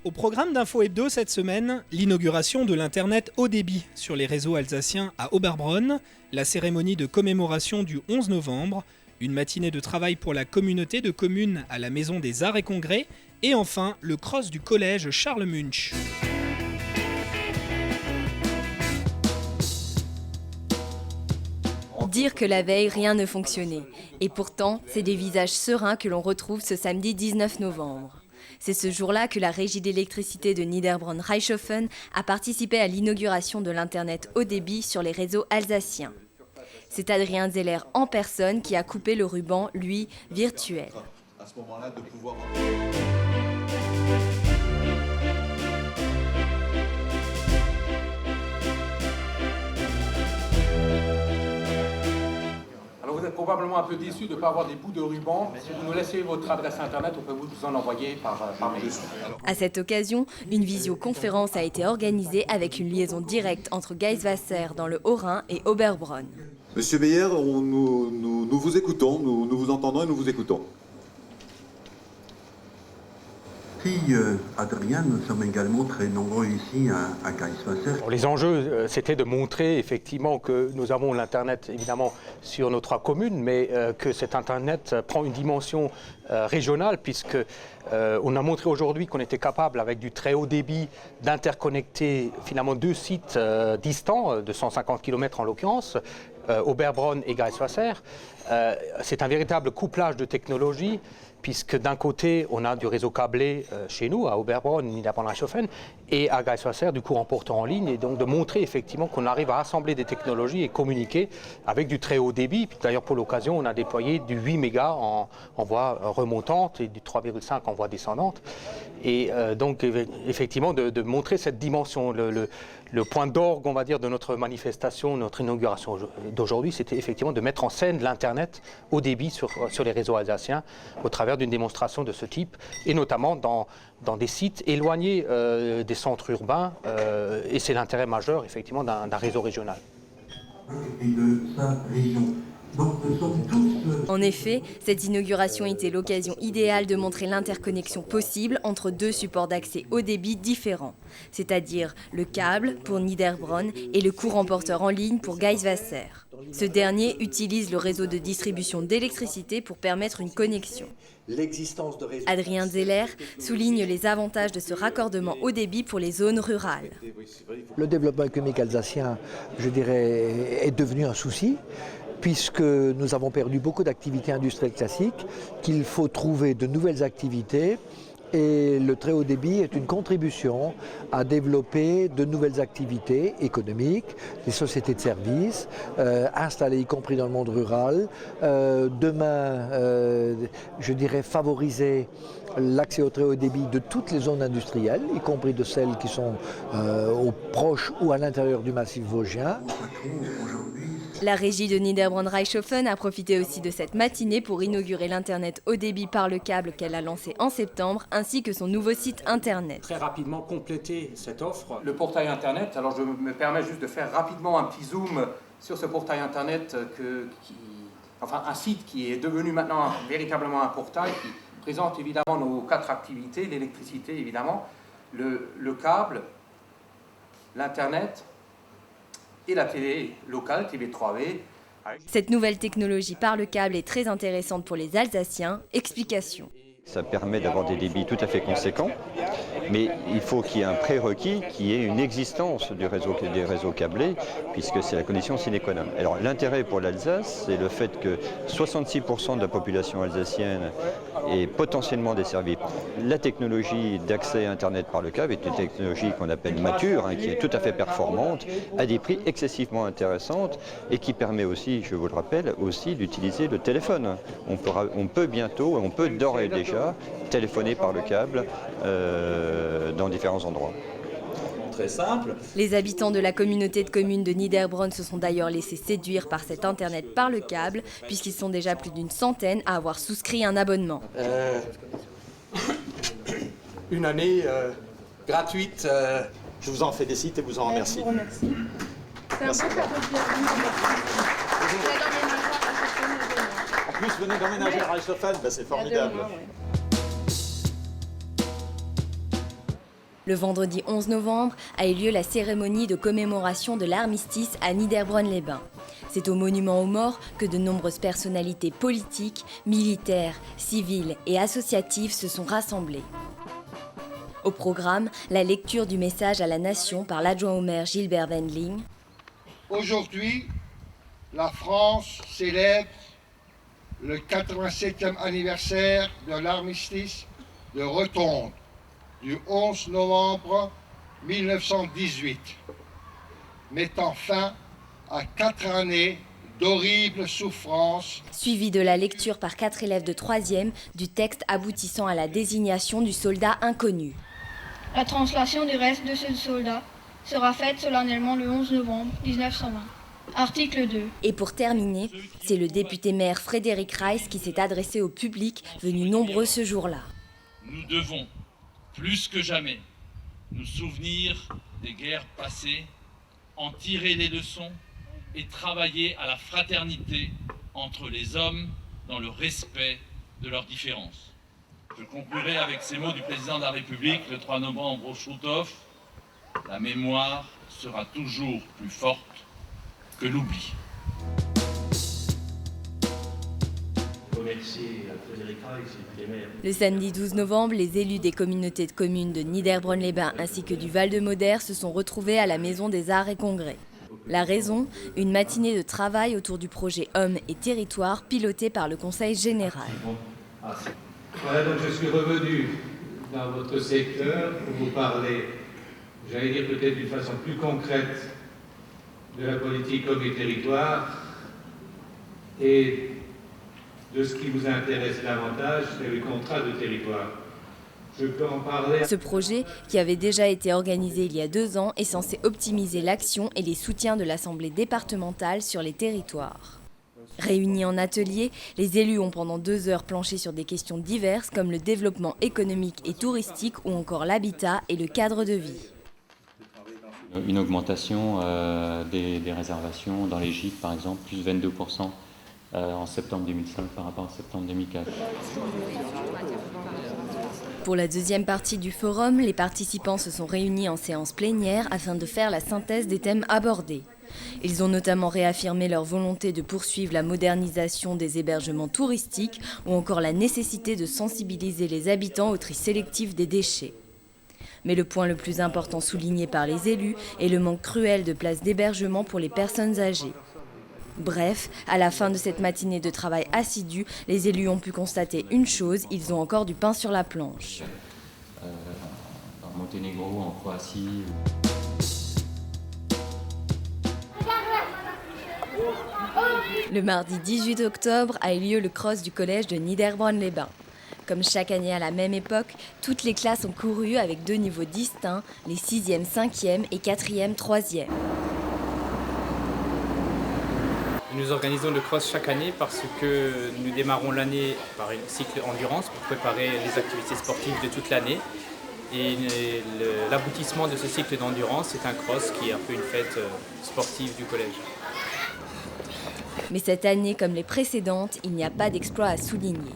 Au programme d'Info Hebdo cette semaine, l'inauguration de l'Internet haut débit sur les réseaux alsaciens à Oberbronn, la cérémonie de commémoration du 11 novembre, une matinée de travail pour la communauté de communes à la Maison des Arts et Congrès, et enfin le cross du collège Charles Munch. Dire que la veille, rien ne fonctionnait. Et pourtant, c'est des visages sereins que l'on retrouve ce samedi 19 novembre. C'est ce jour-là que la régie d'électricité de Niederbronn-Reichshofen a participé à l'inauguration de l'Internet haut débit sur les réseaux alsaciens. C'est Adrien Zeller en personne qui a coupé le ruban, lui, virtuel. À ce moment-là, de pouvoir... Alors vous êtes probablement un peu déçu de ne pas avoir des bouts de ruban. Si vous nous laissez votre adresse internet, on peut vous en envoyer par mail. À cette occasion, une visioconférence a été organisée avec une liaison directe entre Geiswasser dans le Haut-Rhin et Oberbronn. Monsieur Beyer, nous vous écoutons, nous vous entendons et nous vous écoutons. Adrien, nous sommes également très nombreux ici à Geiswasser. Les enjeux, c'était de montrer effectivement que nous avons l'Internet évidemment sur nos 3 communes, mais que cet Internet prend une dimension régionale, puisque on a montré aujourd'hui qu'on était capable, avec du très haut débit, d'interconnecter finalement 2 sites distants, de 150 km en l'occurrence, Oberbronn et Geiswasser. C'est un véritable couplage de technologies, puisque d'un côté, on a du réseau câblé chez nous, à Oberbronn, Niederbronn-Reichshofen, et à Geiswasser, du courant portant en ligne, et donc de montrer effectivement qu'on arrive à assembler des technologies et communiquer avec du très haut débit. D'ailleurs, pour l'occasion, on a déployé du 8 mégas en voie remontante et du 3,5 en voie descendante. Et donc, effectivement, de montrer cette dimension. Le point d'orgue, on va dire, de notre manifestation, notre inauguration d'aujourd'hui, c'était effectivement de mettre en scène l'Internet haut débit sur les réseaux alsaciens au travers d'une démonstration de ce type, et notamment dans des sites éloignés des centres urbains, et c'est l'intérêt majeur, effectivement, d'un réseau régional. Et de sa région. Donc nous sommes tous... En effet, cette inauguration était l'occasion idéale de montrer l'interconnexion possible entre 2 supports d'accès haut débit différents, c'est-à-dire le câble pour Niederbronn et le courant porteur en ligne pour Geiswasser. Ce dernier utilise le réseau de distribution d'électricité pour permettre une connexion. Adrien Zeller souligne les avantages de ce raccordement haut débit pour les zones rurales. Le développement économique alsacien, je dirais, est devenu un souci, puisque nous avons perdu beaucoup d'activités industrielles classiques, qu'il faut trouver de nouvelles activités. Et le très haut débit est une contribution à développer de nouvelles activités économiques, des sociétés de services, installées y compris dans le monde rural. Demain, je dirais favoriser l'accès au très haut débit de toutes les zones industrielles, y compris de celles qui sont proches ou à l'intérieur du massif vosgien. La régie de Niederbronn-Reichshofen a profité aussi de cette matinée pour inaugurer l'Internet haut débit par le câble qu'elle a lancé en septembre, ainsi que son nouveau site Internet. Très rapidement compléter cette offre. Le portail internet, alors je me permets juste de faire rapidement un petit zoom sur ce portail internet, un site qui est devenu maintenant véritablement un portail qui présente évidemment nos 4 activités, l'électricité évidemment, le câble, l'internet, et la télé locale, TV3V. Cette nouvelle technologie par le câble est très intéressante pour les Alsaciens. Explication. Ça permet d'avoir des débits tout à fait conséquents, mais il faut qu'il y ait un prérequis, qui ait une existence des réseaux câblés, puisque c'est la condition sine qua non. Alors l'intérêt pour l'Alsace, c'est le fait que 66% de la population alsacienne est potentiellement desservie. La technologie d'accès à Internet par le câble est une technologie qu'on appelle mature, qui est tout à fait performante, à des prix excessivement intéressants, et qui permet aussi, je vous le rappelle, aussi d'utiliser le téléphone. On peut bientôt, on peut d'ores et déjà téléphoner par le câble dans différents endroits. Très simple. Les habitants de la communauté de communes de Niederbronn se sont d'ailleurs laissés séduire par cet Internet par le câble, puisqu'ils sont déjà plus d'une centaine à avoir souscrit un abonnement. Une année gratuite, je vous en félicite et vous en remercie. Je vous remercie. C'est un beau cadeau de bienvenue. En plus, venez d'emménager à Reichshofen, c'est formidable. Le vendredi 11 novembre a eu lieu la cérémonie de commémoration de l'armistice à Niederbronn-les-Bains. C'est au monument aux morts que de nombreuses personnalités politiques, militaires, civiles et associatives se sont rassemblées. Au programme, la lecture du message à la nation par l'adjoint au maire Gilbert Wendling. Aujourd'hui, la France célèbre le 87e anniversaire de l'armistice de Rotonde du 11 novembre 1918, mettant fin à 4 années d'horribles souffrances. Suivi de la lecture par 4 élèves de 3e du texte aboutissant à la désignation du soldat inconnu. La translation du reste de ce soldat sera faite solennellement le 11 novembre 1920. Article 2. Et pour terminer, c'est le député-maire Frédéric Reiss qui s'est adressé au public venu nombreux ce jour-là. Nous devons, plus que jamais, nous souvenir des guerres passées, en tirer les leçons et travailler à la fraternité entre les hommes dans le respect de leurs différences. Je conclurai avec ces mots du président de la République le 3 novembre au Choutov. La mémoire sera toujours plus forte que l'oubli. Le samedi 12 novembre, les élus des communautés de communes de Niederbronn-les-Bains ainsi que du Val-de-Moder se sont retrouvés à la Maison des Arts et Congrès. La raison, une matinée de travail autour du projet Hommes et Territoires piloté par le Conseil général. Voilà, donc je suis revenu dans votre secteur pour vous parler, j'allais dire peut-être d'une façon plus concrète, de la politique Hommes et Territoires et de ce qui vous intéresse davantage, c'est le contrat de territoire. Je peux en parler. Ce projet, qui avait déjà été organisé il y a 2 ans, est censé optimiser l'action et les soutiens de l'Assemblée départementale sur les territoires. Réunis en atelier, les élus ont pendant 2 heures planché sur des questions diverses comme le développement économique et touristique ou encore l'habitat et le cadre de vie. Une augmentation des réservations dans les gîtes, par exemple, plus 22% en septembre 2005 par rapport à septembre 2004. Pour la deuxième partie du forum, les participants se sont réunis en séance plénière afin de faire la synthèse des thèmes abordés. Ils ont notamment réaffirmé leur volonté de poursuivre la modernisation des hébergements touristiques ou encore la nécessité de sensibiliser les habitants au tri sélectif des déchets. Mais le point le plus important souligné par les élus est le manque cruel de places d'hébergement pour les personnes âgées. Bref, à la fin de cette matinée de travail assidu, les élus ont pu constater une chose, ils ont encore du pain sur la planche. En Monténégro, en Croatie. Le mardi 18 octobre a eu lieu le cross du collège de Niederbronn-les-Bains. Comme chaque année à la même époque, toutes les classes ont couru avec 2 niveaux distincts, les 6e, 5e et 4e, 3e. Nous organisons le cross chaque année parce que nous démarrons l'année par un cycle endurance pour préparer les activités sportives de toute l'année. Et l'aboutissement de ce cycle d'endurance, c'est un cross qui est un peu une fête sportive du collège. Mais cette année, comme les précédentes, il n'y a pas d'exploit à souligner.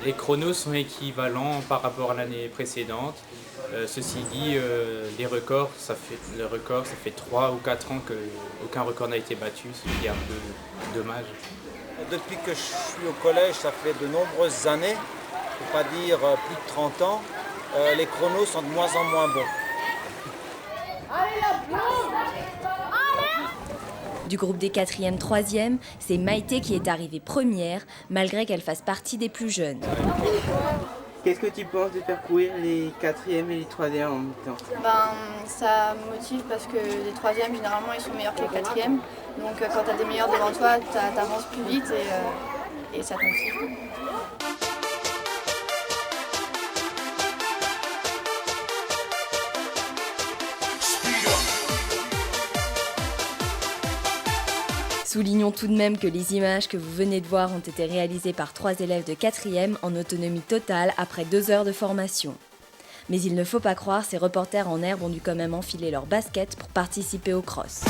Les chronos sont équivalents par rapport à l'année précédente. Ceci dit, les records, ça fait 3 ou 4 ans qu'aucun record n'a été battu, ce qui est un peu dommage. Depuis que je suis au collège, ça fait de nombreuses années, pour pas dire plus de 30 ans, les chronos sont de moins en moins bons. Du groupe des 4e, 3e, c'est Maïté qui est arrivée première, malgré qu'elle fasse partie des plus jeunes. Qu'est-ce que tu penses de faire courir les 4e et les 3e en même temps? Ça me motive parce que les 3e, généralement, ils sont meilleurs que les 4e. Donc quand tu as des meilleurs devant toi, tu avances plus vite et ça te motive. Soulignons tout de même que les images que vous venez de voir ont été réalisées par 3 élèves de 4e en autonomie totale après 2 heures de formation. Mais il ne faut pas croire, ces reporters en herbe ont dû quand même enfiler leurs baskets pour participer au cross.